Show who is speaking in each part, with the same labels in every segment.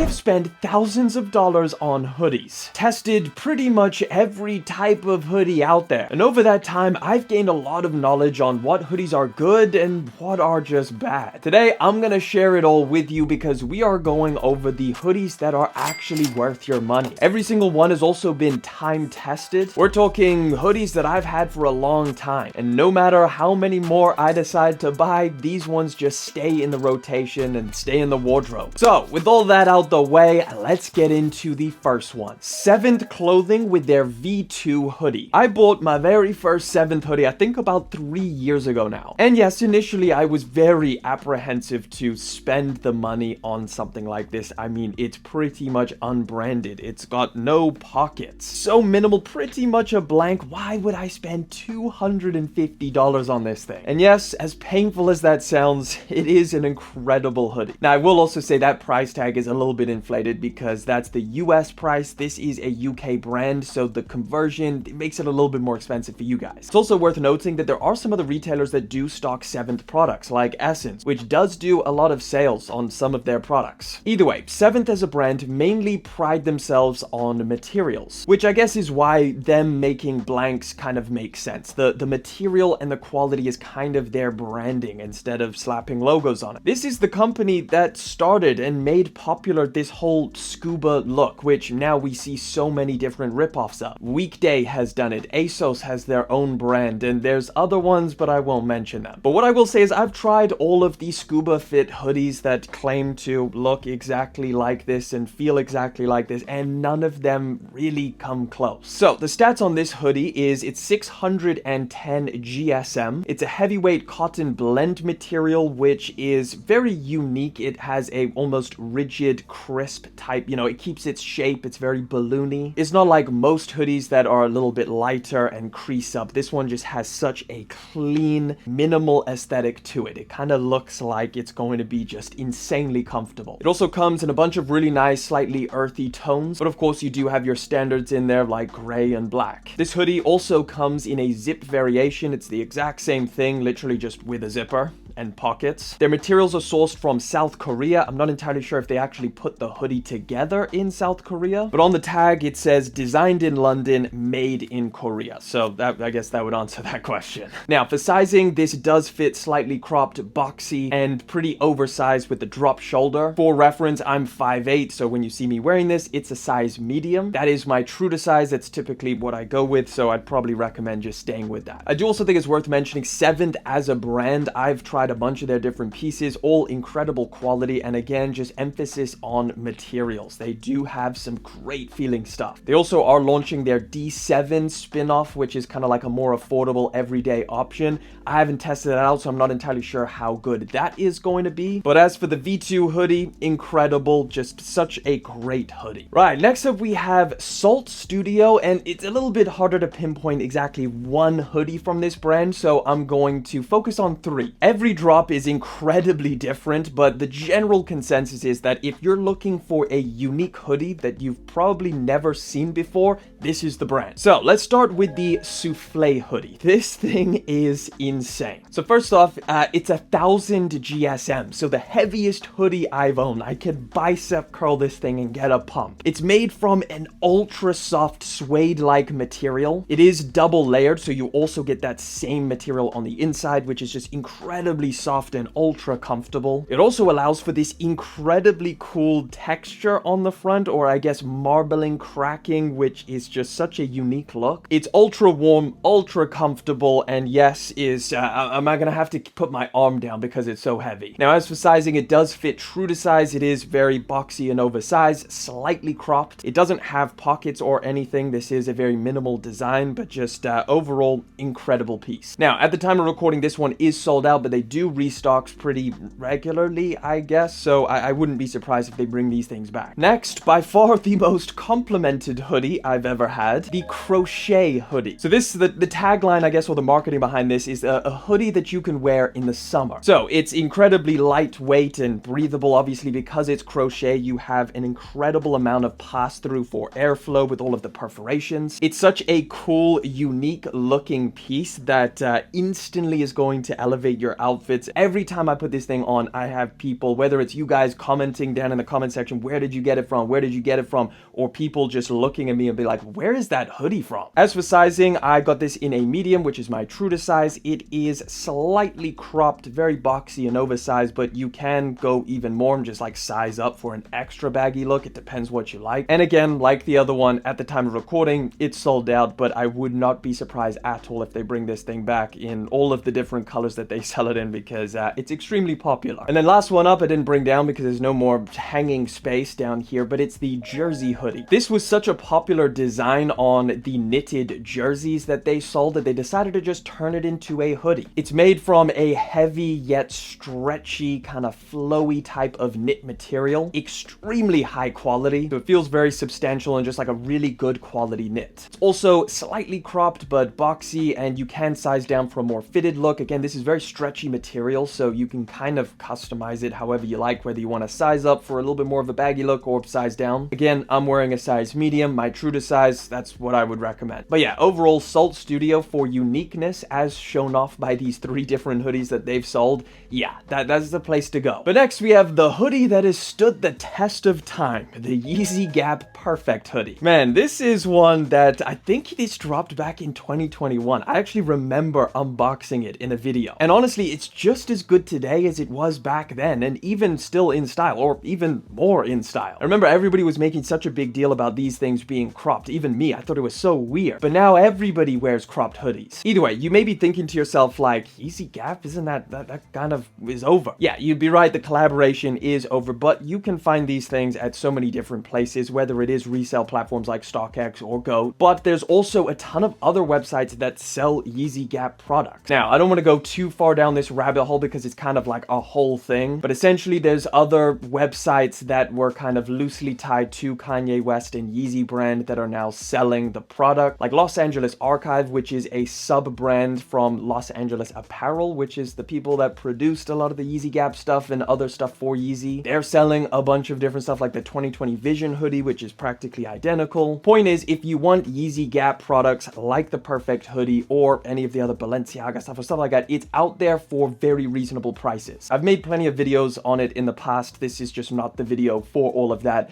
Speaker 1: have spent thousands of dollars on hoodies, tested pretty much every type of hoodie out there, and over that time, I've gained a lot of knowledge on what hoodies are good and what are just bad. Today, I'm gonna share it all with you because we are going over the hoodies that are actually worth your money. Every single one has also been time tested. We're talking hoodies that I've had for a long time, and no matter how many more I decide to buy, these ones just stay in the rotation and stay in the wardrobe. So, with all that out the way, let's get into the first one. Seventh Clothing with their V2 hoodie. I bought my very first Seventh hoodie, I think about 3 years ago now. And yes, initially I was very apprehensive to spend the money on something like this. I mean, it's pretty much unbranded. It's got no pockets. So minimal, pretty much a blank. Why would I spend $250 on this thing? And yes, as painful as that sounds, it is an incredible hoodie. Now, I will also say that price tag is a little bit inflated because that's the US price. This is a UK brand, so the conversion makes it a little bit more expensive for you guys. It's also worth noting that there are some other retailers that do stock Seventh products, like Essence, which does do a lot of sales on some of their products. Either way, Seventh as a brand mainly pride themselves on materials, which I guess is why them making blanks kind of makes sense. The material and the quality is kind of their branding instead of slapping logos on it. This is the company that started and made popular this whole scuba look, which now we see so many different ripoffs of. Weekday has done it, ASOS has their own brand, and there's other ones, but I won't mention them. But what I will say is I've tried all of these scuba fit hoodies that claim to look exactly like this and feel exactly like this, and none of them really come close. So the stats on this hoodie is it's 610 GSM. It's a heavyweight cotton blend material, which is very unique. It has a almost rigid, crisp type, you know, it keeps its shape. It's very balloony. It's not like most hoodies that are a little bit lighter and crease up. This one just has such a clean, minimal aesthetic to it. It kind of looks like it's going to be just insanely comfortable. It also comes in a bunch of really nice, slightly earthy tones, but of course you do have your standards in there like gray and black. This hoodie also comes in a zip variation. It's the exact same thing, literally just with a zipper and pockets. Their materials are sourced from South Korea. I'm not entirely sure if they actually put the hoodie together in South Korea, but on the tag it says designed in London, made in Korea. So that, I guess that would answer that question. Now for sizing, this does fit slightly cropped, boxy, and pretty oversized with the drop shoulder. For reference, I'm 5'8", so when you see me wearing this, it's a size medium. That is my true to size. That's typically what I go with, so I'd probably recommend just staying with that. I do also think it's worth mentioning Seventh as a brand. I've tried a bunch of their different pieces, all incredible quality, and again, just emphasis on materials. They do have some great feeling stuff. They also are launching their D7 spin-off, which is kind of like a more affordable everyday option. I haven't tested that out, so I'm not entirely sure how good that is going to be. But as for the V2 hoodie, incredible, just such a great hoodie. Right, next up we have Saalstudio, and it's a little bit harder to pinpoint exactly one hoodie from this brand, so I'm going to focus on three. Every drop is incredibly different, but the general consensus is that if you're looking for a unique hoodie that you've probably never seen before, this is the brand. So let's start with the Souffle hoodie. This thing is insane. So first off, it's 1000 GSM, so the heaviest hoodie I've owned. I could bicep curl this thing and get a pump. It's made from an ultra soft suede-like material. It is double layered, so you also get that same material on the inside, which is just incredibly soft and ultra comfortable. It also allows for this incredibly cool texture on the front, or I guess marbling cracking, which is just such a unique look. It's ultra warm, ultra comfortable, and yes, I'm not gonna have to put my arm down because it's so heavy. Now, as for sizing, it does fit true to size. It is very boxy and oversized, slightly cropped. It doesn't have pockets or anything. This is a very minimal design, but just overall incredible piece. Now, at the time of recording, this one is sold out, but they do restock pretty regularly, I guess, so I wouldn't be surprised if they bring these things back. Next, by far the most complimented hoodie I've ever had, the crochet hoodie. So this, the tagline, I guess, or the marketing behind this is a hoodie that you can wear in the summer. So it's incredibly lightweight and breathable. Obviously, because it's crochet, you have an incredible amount of pass-through for airflow with all of the perforations. It's such a cool, unique looking piece that instantly is going to elevate your outfits. Every time I put this thing on, I have people, whether it's you guys commenting down in the comment section, where did you get it from? Where did you get it from? Or people just looking at me and be like, where is that hoodie from? As for sizing, I got this in a medium, which is my true to size. It is slightly cropped, very boxy and oversized, but you can go even more and just like size up for an extra baggy look. It depends what you like. And again, like the other one, at the time of recording, it's sold out, but I would not be surprised at all if they bring this thing back in all of the different colors that they sell it in, because it's extremely popular. And then last one up, I didn't bring down because there's no more hanging space down here, but it's the jersey hoodie. This was such a popular design on the knitted jerseys that they sold that they decided to just turn it into a hoodie. It's made from a heavy yet stretchy, kind of flowy type of knit material. Extremely high quality, so it feels very substantial and just like a really good quality knit. It's also slightly cropped but boxy, and you can size down for a more fitted look. Again, this is very stretchy material, so you can kind of customize it however you like, whether you want to size up for a little bit more of a baggy look or size down. Again, I'm wearing a size medium, my true to size, that's what I would recommend. But yeah, overall, Saalstudio, for uniqueness as shown off by these 3 different hoodies that they've sold, yeah, that's the place to go. But next we have the hoodie that has stood the test of time, the Yeezy Gap Perfect hoodie. Man, this is one that I think this dropped back in 2021. I actually remember unboxing it in a video. And honestly, it's just as good today as it was back then, and even still in style, or even more in style. I remember everybody was making such a big deal about these things being cropped. Even me, I thought it was so weird. But now everybody wears cropped hoodies. Either way, you may be thinking to yourself like, Yeezy Gap, isn't that kind of is over? Yeah, you'd be right, the collaboration is over, but you can find these things at so many different places, whether it is resale platforms like StockX or Go, but there's also a ton of other websites that sell Yeezy Gap products. Now, I don't want to go too far down this rabbit hole because it's kind of like a whole thing, but essentially there's other websites that were kind of loosely tied to Kanye West and Yeezy brand that are now selling the product, like Los Angeles Archive, which is a sub-brand from Los Angeles Apparel, which is the people that produced a lot of the Yeezy Gap stuff and other stuff for Yeezy. They're selling a bunch of different stuff like the 2020 Vision hoodie, which is practically identical. Point is, if you want Yeezy Gap products like the Perfect hoodie or any of the other Balenciaga stuff or stuff like that, it's out there for very reasonable prices. I've made plenty of videos on it in the past. This is just not the video for all of that.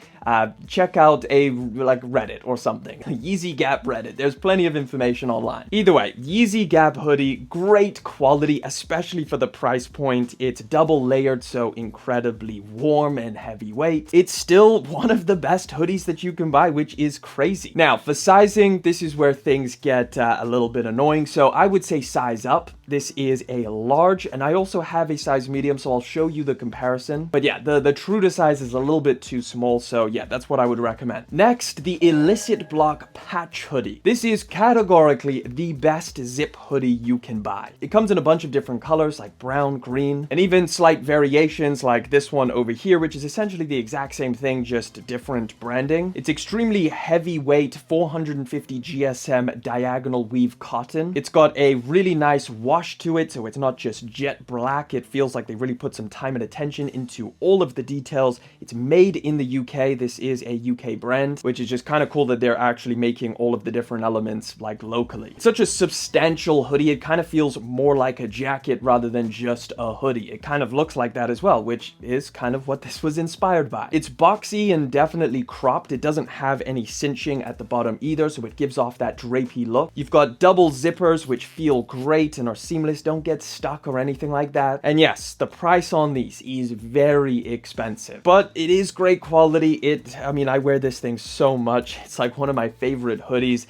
Speaker 1: Check out a like Reddit or something. Yeezy Gap Reddit. There's plenty of information online. Either way, Yeezy Gap hoodie, great quality, especially for the price point. It's double layered, so incredibly warm and heavyweight. It's still one of the best hoodies that you can buy, which is crazy. Now, for sizing, this is where things get a little bit annoying, so I would say size up. This is a large, and I also have a size medium, so I'll show you the comparison. But yeah, the true to size is a little bit too small, so yeah, that's what I would recommend. Next, the Illicit Bloc Patch hoodie. This is categorically the best zip hoodie you can buy. It comes in a bunch of different colors like brown, green, and even slight variations like this one over here, which is essentially the exact same thing, just different branding. It's extremely heavyweight, 450 GSM diagonal weave cotton. It's got a really nice wash to it, so it's not just jet black. It feels like they really put some time and attention into all of the details. It's made in the UK. This is a UK brand, which is just kind of cool that they're actually making all of the different elements like locally. It's such a substantial hoodie. It kind of feels more like a jacket rather than just a hoodie. It kind of looks like that as well, which is kind of what this was inspired by. It's boxy and definitely cropped. It doesn't have any cinching at the bottom either, so it gives off that drapey look. You've got double zippers, which feel great and are seamless, don't get stuck or anything like that. And yes, the price on these is very expensive, but it is great quality. I mean, I wear this thing so much. It's like one of my favorite hoodies.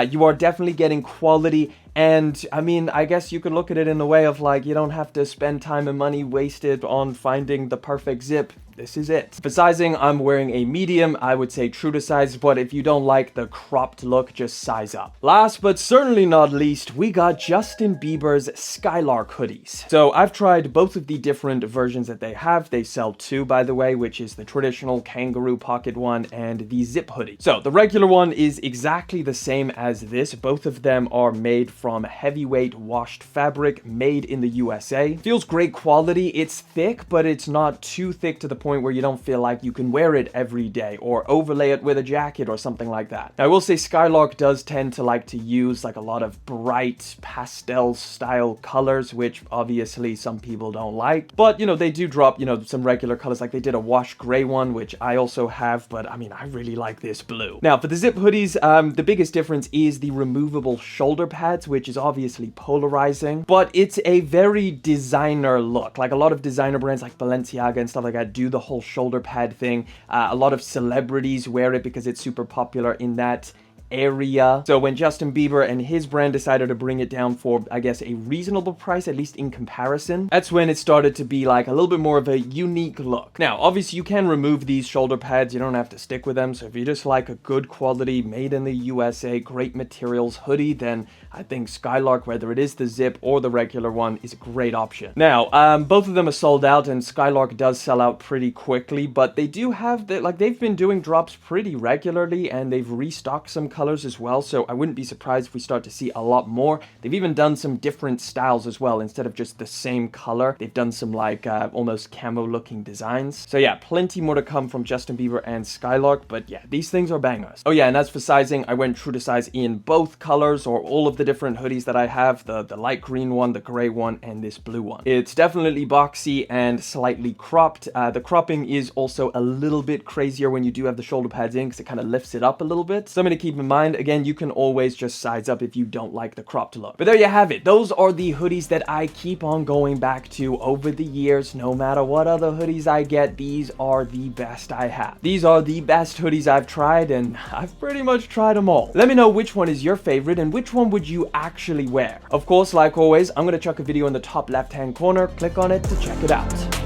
Speaker 1: You are definitely getting quality. And I mean, I guess you could look at it in the way of like, you don't have to spend time and money wasted on finding the perfect zip. This is it. For sizing, I'm wearing a medium. I would say true to size, but if you don't like the cropped look, just size up. Last but certainly not least, we got Justin Bieber's Skylrk hoodies. So I've tried both of the different versions that they have. They sell 2, by the way, which is the traditional kangaroo pocket one and the zip hoodie. So the regular one is exactly the same as this. Both of them are made from heavyweight washed fabric, made in the USA. Feels great quality. It's thick, but it's not too thick to the point where you don't feel like you can wear it every day or overlay it with a jacket or something like that. Now, I will say Skylrk does tend to like to use like a lot of bright pastel style colors, which obviously some people don't like, but you know, they do drop, you know, some regular colors. Like they did a wash gray one, which I also have, but I mean, I really like this blue. Now for the zip hoodies, the biggest difference is the removable shoulder pads, which is obviously polarizing, but it's a very designer look. Like a lot of designer brands like Balenciaga and stuff like that do the whole shoulder pad thing. A lot of celebrities wear it because it's super popular in that area. So when Justin Bieber and his brand decided to bring it down for, I guess, a reasonable price, at least in comparison, that's when it started to be like a little bit more of a unique look. Now, obviously you can remove these shoulder pads. You don't have to stick with them. So if you just like a good quality, made in the USA, great materials hoodie, then I think Skylrk, whether it is the zip or the regular one, is a great option. Now, both of them are sold out, and Skylrk does sell out pretty quickly, but they do have they've been doing drops pretty regularly, and they've restocked some colors as well, so I wouldn't be surprised if we start to see a lot more. They've even done some different styles as well. Instead of just the same color, they've done some like almost camo looking designs. So yeah, plenty more to come from Justin Bieber and Skylrk, but yeah, these things are bangers. Oh yeah, and as for sizing, I went true to size in both colors, or all of the different hoodies that I have, the light green one, the gray one, and this blue one. It's definitely boxy and slightly cropped. The cropping is also a little bit crazier when you do have the shoulder pads in, because it kind of lifts it up a little bit. Something to keep in mind. Again, you can always just size up if you don't like the cropped look. But there you have it. Those are the hoodies that I keep on going back to over the years. No matter what other hoodies I get, these are the best I have. These are the best hoodies I've tried, and I've pretty much tried them all. Let me know which one is your favorite and which one would you actually wear. Of course, like always, I'm going to chuck a video in the top left-hand corner. Click on it to check it out.